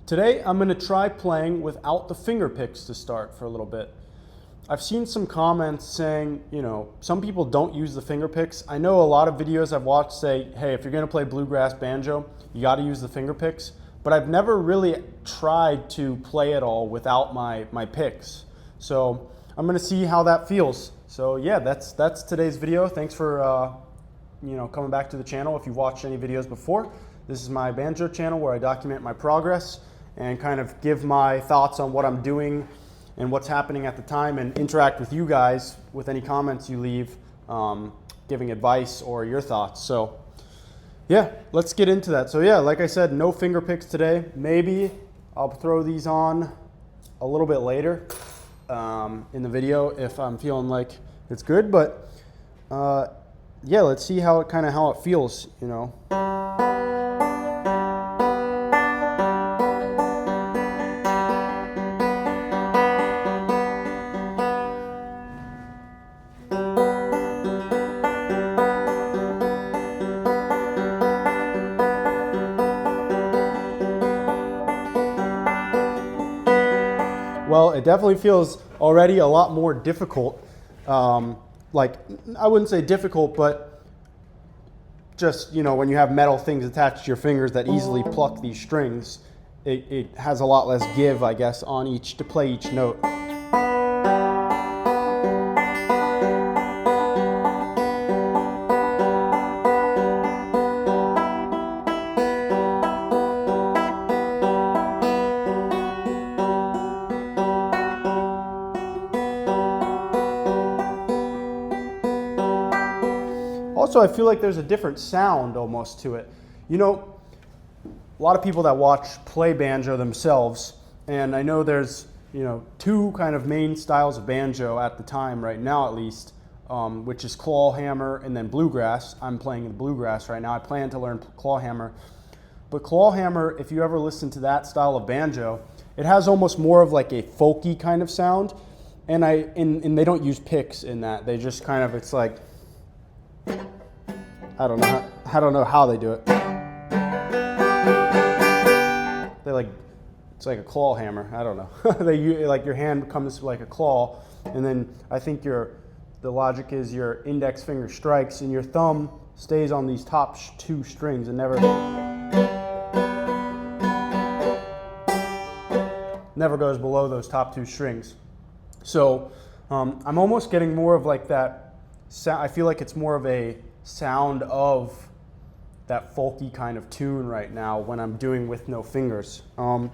Today I'm going to try playing without the finger picks to start for a little bit. I've seen some comments saying, some people don't use the finger picks. I know a lot of videos I've watched say, hey, if you're going to play bluegrass banjo, you got to use the finger picks. But I've never really tried to play it all without my picks. So I'm going to see how that feels. So yeah, that's today's video. Thanks for coming back to the channel if you've watched any videos before. This is my banjo channel where I document my progress and kind of give my thoughts on what I'm doing and what's happening at the time, and interact with you guys with any comments you leave, giving advice or your thoughts. So yeah, let's get into that. So yeah, like I said, no finger picks today. Maybe I'll throw these on a little bit later in the video if I'm feeling like it's good, but yeah, let's see how it feels, Well, it definitely feels already a lot more difficult. Like, I wouldn't say difficult, but just, when you have metal things attached to your fingers that easily pluck these strings, it has a lot less give, I guess, on to play each note. Also, I feel like there's a different sound almost to it. A lot of people that watch play banjo themselves, and I know there's, two kind of main styles of banjo at the time, right now at least, which is claw hammer and then bluegrass. I'm playing the bluegrass right now. I plan to learn claw hammer. But claw hammer, if you ever listen to that style of banjo, it has almost more of like a folky kind of sound, and they don't use picks in that. They just kind of, it's like, I don't know how they do it. It's like a claw hammer. I don't know. Like your hand comes like a claw, and then I think the logic is your index finger strikes and your thumb stays on these top two strings and never goes below those top two strings. So I'm almost getting more of like that sound. I feel like it's more of a sound of that folky kind of tune right now when I'm doing with no fingers. So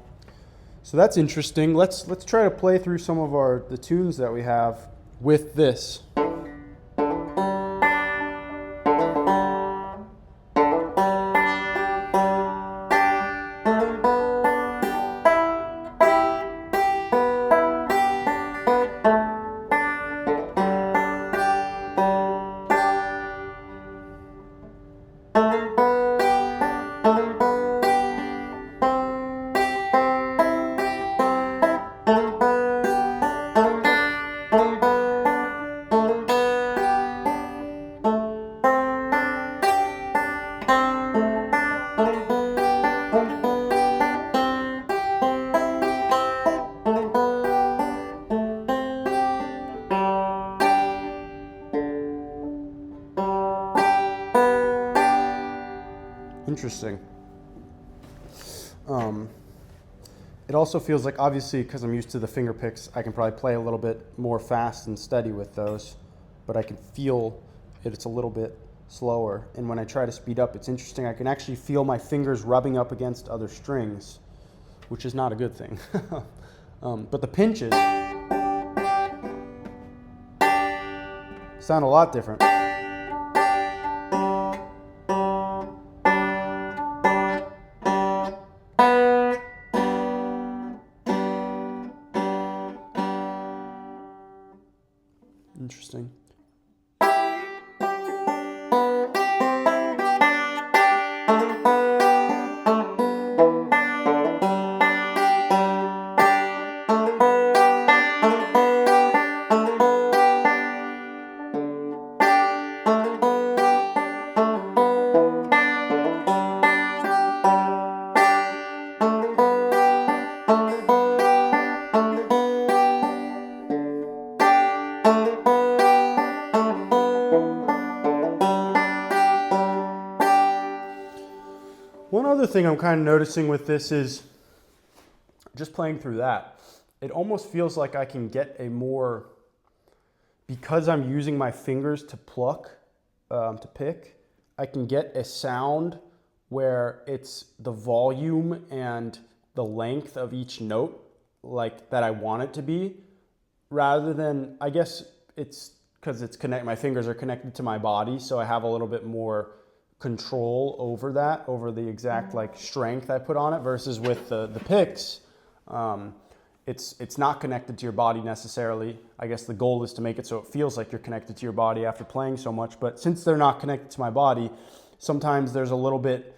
that's interesting. Let's try to play through some of the tunes that we have with this. Interesting. It also feels like, obviously, because I'm used to the finger picks, I can probably play a little bit more fast and steady with those, but I can feel it's a little bit slower. And when I try to speed up, it's interesting. I can actually feel my fingers rubbing up against other strings, which is not a good thing. But the pinches sound a lot different. Interesting. thing I'm kind of noticing with this is just playing through that. It almost feels like I can get a more, because I'm using my fingers to pluck, to pick, I can get a sound where it's the volume and the length of each note like that I want it to be, rather than, I guess it's because my fingers are connected to my body, so I have a little bit more control over that, over the exact like strength I put on it, versus with the picks, it's not connected to your body necessarily. I guess the goal is to make it so it feels like you're connected to your body after playing so much, but since they're not connected to my body, sometimes there's a little bit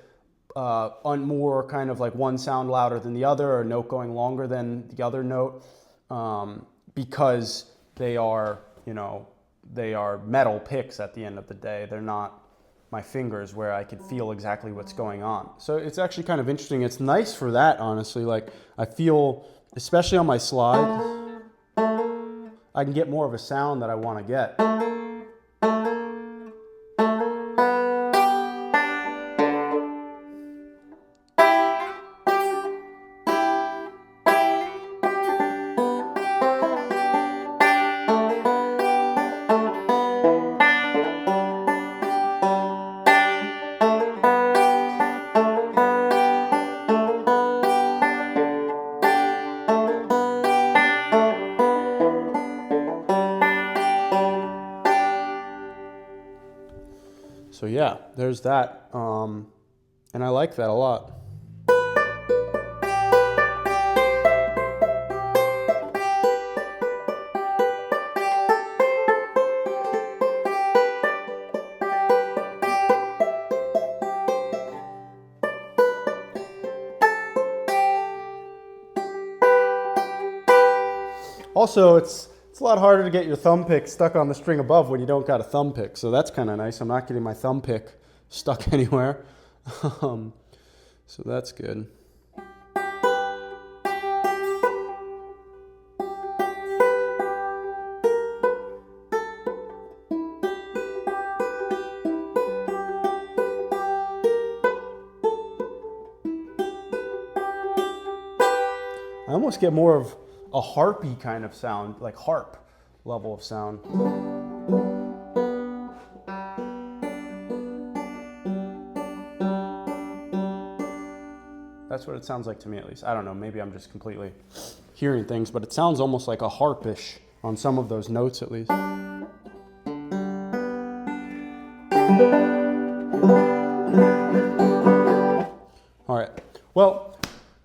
more kind of like one sound louder than the other, or a note going longer than the other note, because they are, they are metal picks at the end of the day. They're not my fingers where I could feel exactly what's going on. So it's actually kind of interesting. It's nice for that, honestly. Like I feel, especially on my slide, I can get more of a sound that I want to get. So yeah, there's that, and I like that a lot. Also, it's a lot harder to get your thumb pick stuck on the string above when you don't got a thumb pick. So that's kind of nice. I'm not getting my thumb pick stuck anywhere. So that's good. I almost get more of a harpy kind of sound, like harp level of sound. That's what it sounds like to me, at least. I don't know, maybe I'm just completely hearing things, but it sounds almost like a harpish on some of those notes, at least. All right, well,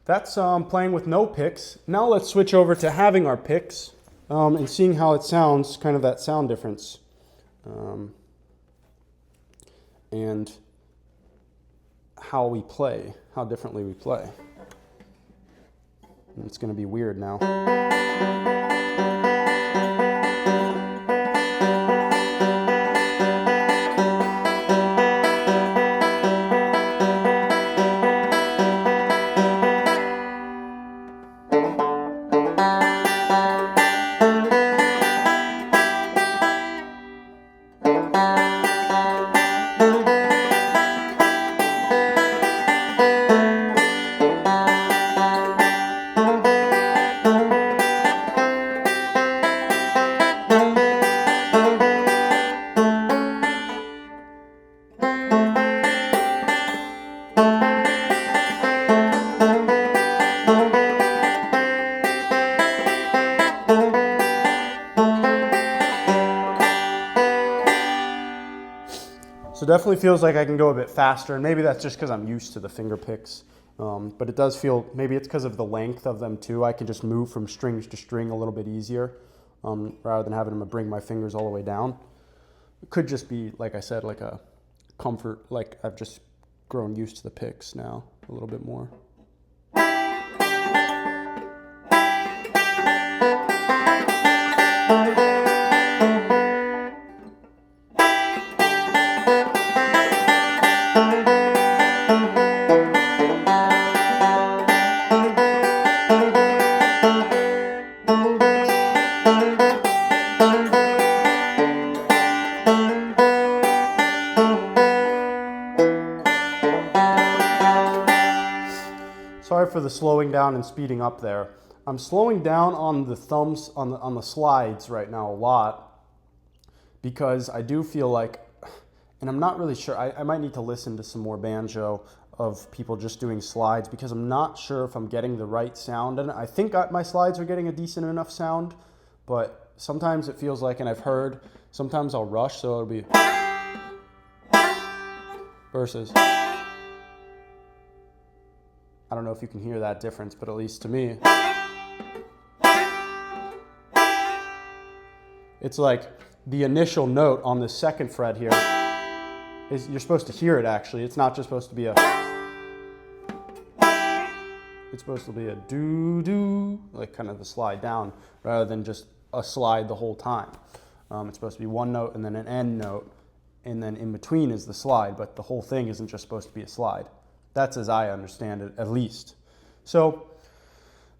that's playing with no picks. Now let's switch over to having our picks and seeing how it sounds, kind of that sound difference. And how we play, how differently we play. And it's going to be weird now. So definitely feels like I can go a bit faster, and maybe that's just because I'm used to the finger picks. But it does feel, maybe it's because of the length of them too. I can just move from strings to string a little bit easier rather than having to bring my fingers all the way down. It could just be, like I said, like a comfort, like I've just grown used to the picks now a little bit more. for the slowing down and speeding up there. I'm slowing down on the thumbs, on the slides right now a lot, because I do feel like, and I'm not really sure, I might need to listen to some more banjo of people just doing slides, because I'm not sure if I'm getting the right sound. And I think my slides are getting a decent enough sound, but sometimes it feels like, and I've heard, sometimes I'll rush, so it'll be versus. I don't know if you can hear that difference, but at least to me, it's like the initial note on the second fret here is, you're supposed to hear it actually. It's not just supposed to be a, it's supposed to be a doo-doo, like kind of the slide down, rather than just a slide the whole time. It's supposed to be one note and then an end note, and then in between is the slide, but the whole thing isn't just supposed to be a slide. That's as I understand it, at least. So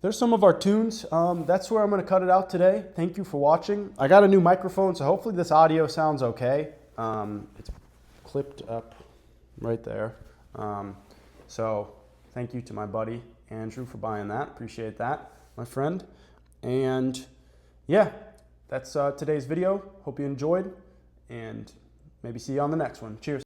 there's some of our tunes. That's where I'm going to cut it out today. Thank you for watching. I got a new microphone, so hopefully this audio sounds okay. It's clipped up right there. So thank you to my buddy Andrew for buying that. Appreciate that, my friend. And yeah, that's today's video. Hope you enjoyed, and maybe see you on the next one. Cheers.